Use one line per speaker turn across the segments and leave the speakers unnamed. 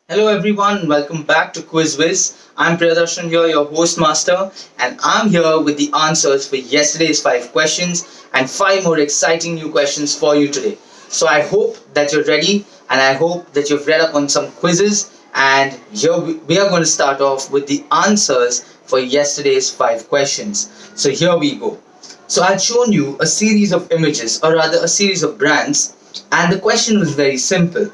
Hello everyone, welcome back to Whiz. I'm Priyadarshan here, your host master, and I'm here with the answers for yesterday's 5 questions and 5 more exciting new questions for you today. So I hope that you're ready and I hope that you've read up on some quizzes, and here we are going to start off with the answers for yesterday's 5 questions. So here we go. So I'd shown you a series of images, or rather a series of brands, and the question was very simple: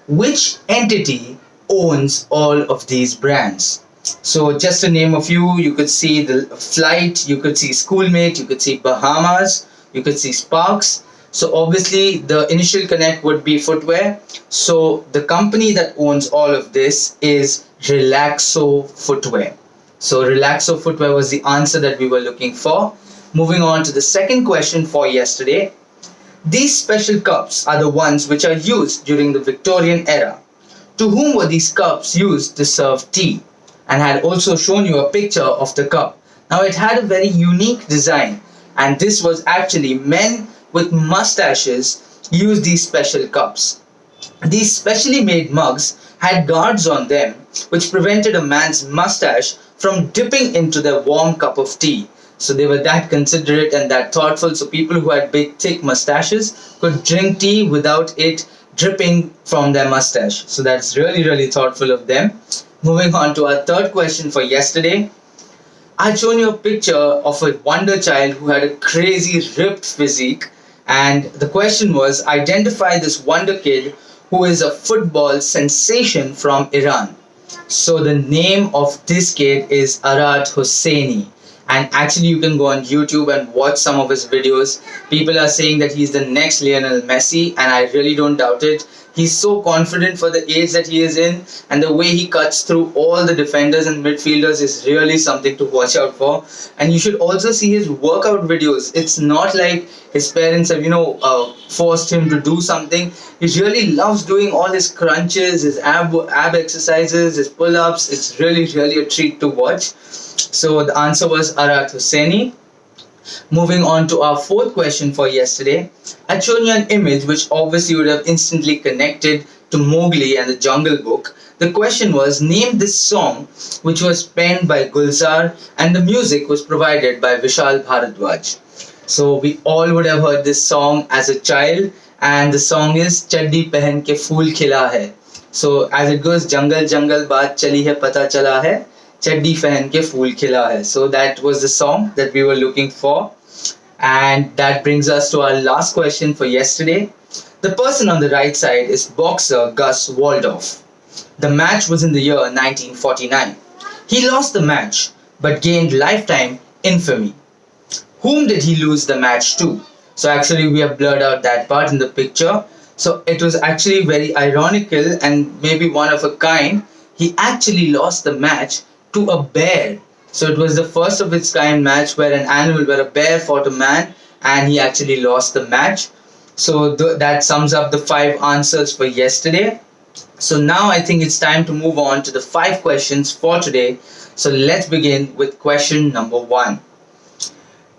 which entity owns all of these brands? So, just to name a few, you could see the Flight, you could see Schoolmate, you could see Bahamas, you could see Sparks. So, obviously, the initial connect would be footwear. So, the company that owns all of this is Relaxo Footwear. So, Relaxo Footwear was the answer that we were looking for. Moving on to the second question for yesterday. These special cups are the ones which are used during the Victorian era. To whom were these cups used to serve tea? And had also shown you a picture of the cup. Now it had a very unique design, and this was actually men with mustaches used these special cups. These specially made mugs had guards on them which prevented a man's mustache from dipping into their warm cup of tea. So they were that considerate and that thoughtful. So people who had big, thick mustaches could drink tea without it dripping from their mustache. So that's really, really thoughtful of them. Moving on to our third question for yesterday. I'd shown you a picture of a wonder child who had a crazy ripped physique, and the question was identify this wonder kid who is a football sensation from Iran. So the name of this kid is Arad Hosseini, and actually you can go on YouTube and watch some of his videos. People are saying that he's the next Lionel Messi, and I really don't doubt it. He's so confident for the age that he is in, and the way he cuts through all the defenders and midfielders is really something to watch out for. And you should also see his workout videos. It's not like his parents have, forced him to do something. He really loves doing all his crunches, his ab exercises, his pull-ups. It's really, really a treat to watch. So the answer was Arat Hosseini. Moving on to our fourth question for yesterday. I'd shown you an image which obviously would have instantly connected to Mowgli and the Jungle Book. The question was, name this song which was penned by Gulzar and the music was provided by Vishal Bharadwaj. So we all would have heard this song as a child, and the song is Chaddi Pehen Ke Phool Khila Hai. So as it goes, Jungle Jungle Baat Chali Hai Pata Chala Hai, Chaddi Pehen Ke Phool Khila Hai. So that was the song that we were looking for. And that brings us to our last question for yesterday. The person on the right side is boxer Gus Waldorf. The match was in the year 1949. He lost the match but gained lifetime infamy. Whom did he lose the match to? So actually we have blurred out that part in the picture. So it was actually very ironical and maybe one of a kind. He actually lost the match to a bear. So it was the first of its kind match where where a bear fought a man, and he actually lost the match. So that sums up the 5 answers for yesterday. So now I think it's time to move on to the 5 questions for today. So let's begin with question number 1.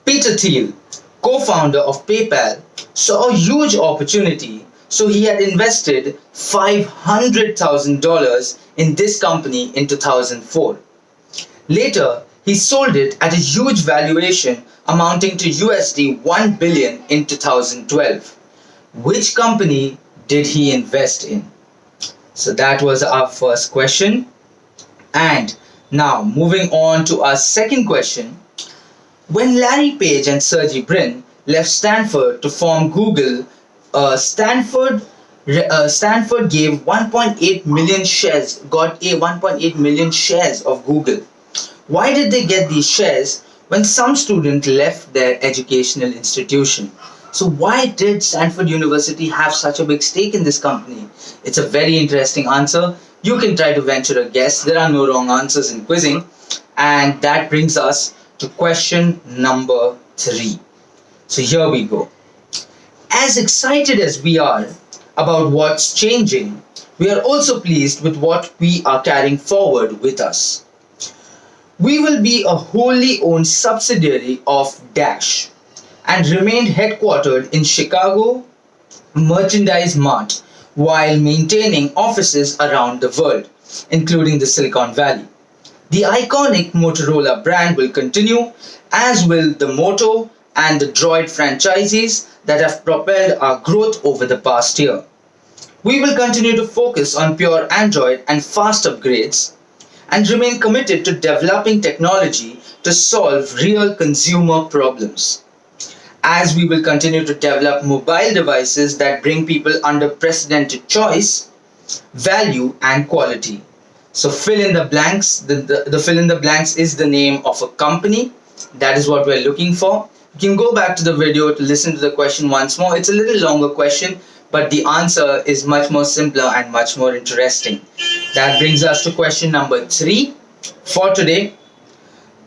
Peter Thiel, co-founder of PayPal, saw a huge opportunity, so he had invested $500,000 in this company in 2004. Later, he sold it at a huge valuation amounting to USD 1 billion in 2012. Which company did he invest in? So that was our first question. And now moving on to our second question. When Larry Page and Sergey Brin left Stanford to form Google, Stanford gave 1.8 million shares, got a 1.8 million shares of Google. Why did they get these shares when some student left their educational institution? So why did Stanford University have such a big stake in this company? It's a very interesting answer. You can try to venture a guess. There are no wrong answers in quizzing. And that brings us to question number 3. So here we go. As excited as we are about what's changing, we are also pleased with what we are carrying forward with us. We will be a wholly owned subsidiary of Dash and remained headquartered in Chicago Merchandise Mart, while maintaining offices around the world, including the Silicon Valley. The iconic Motorola brand will continue, as will the Moto and the Droid franchises that have propelled our growth over the past year. We will continue to focus on pure Android and fast upgrades and remain committed to developing technology to solve real consumer problems. As we will continue to develop mobile devices that bring people unprecedented choice, value, and quality. So fill in the blanks. The fill in the blanks is the name of a company. That is what we're looking for. You can go back to the video to listen to the question once more. It's a little longer question, but the answer is much more simpler and much more interesting. That brings us to question number 3 for today.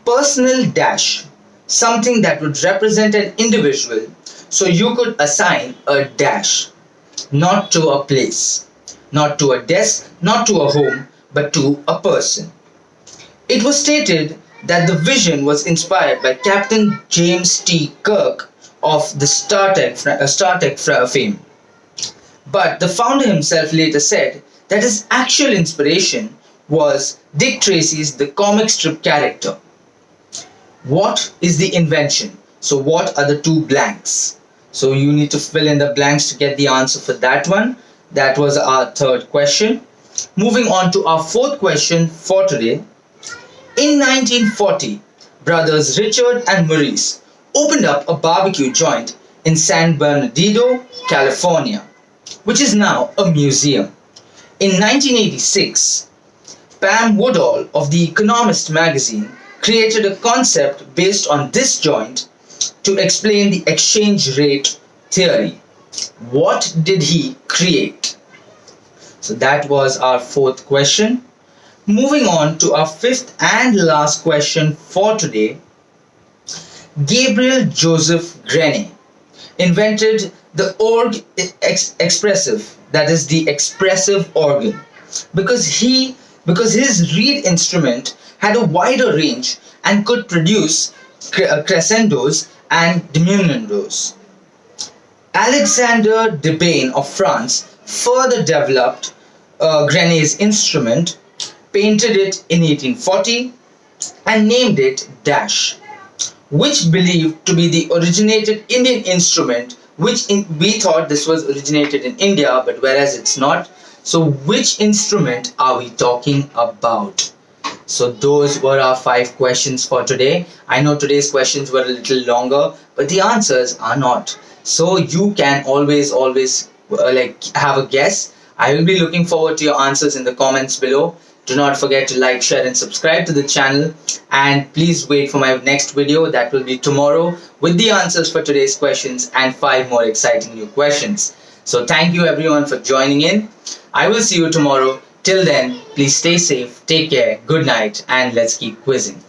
Personal dash, something that would represent an individual, so you could assign a dash, not to a place, not to a desk, not to a home, but to a person. It was stated that the vision was inspired by Captain James T. Kirk of the Star Trek fame. But the founder himself later said that his actual inspiration was Dick Tracy's The Comic Strip character. What is the invention? So what are the two blanks? So you need to fill in the blanks to get the answer for that one. That was our third question. Moving on to our fourth question for today. In 1940, brothers Richard and Maurice opened up a barbecue joint in San Bernardino, California, which is now a museum. In 1986, Pam Woodall of The Economist magazine created a concept based on this joint to explain the exchange rate theory. What did he create? So that was our fourth question. Moving on to our fifth and last question for today. Gabriel Joseph Grenier invented the expressive, that is the expressive organ, because his reed instrument had a wider range and could produce crescendos and diminuendos. Alexander Debain of France further developed Grenier's instrument, painted it in 1840 and named it dash, which believed to be the originated Indian instrument, we thought this was originated in India, but whereas it's not. So which instrument are we talking about? So those were our 5 questions for today. I know today's questions were a little longer, but the answers are not. So you can always have a guess. I will be looking forward to your answers in the comments below. Do not forget to like, share and subscribe to the channel, and please wait for my next video that will be tomorrow with the answers for today's questions and 5 more exciting new questions. So thank you everyone for joining in. I will see you tomorrow. Till then, please stay safe, take care, good night, and let's keep quizzing.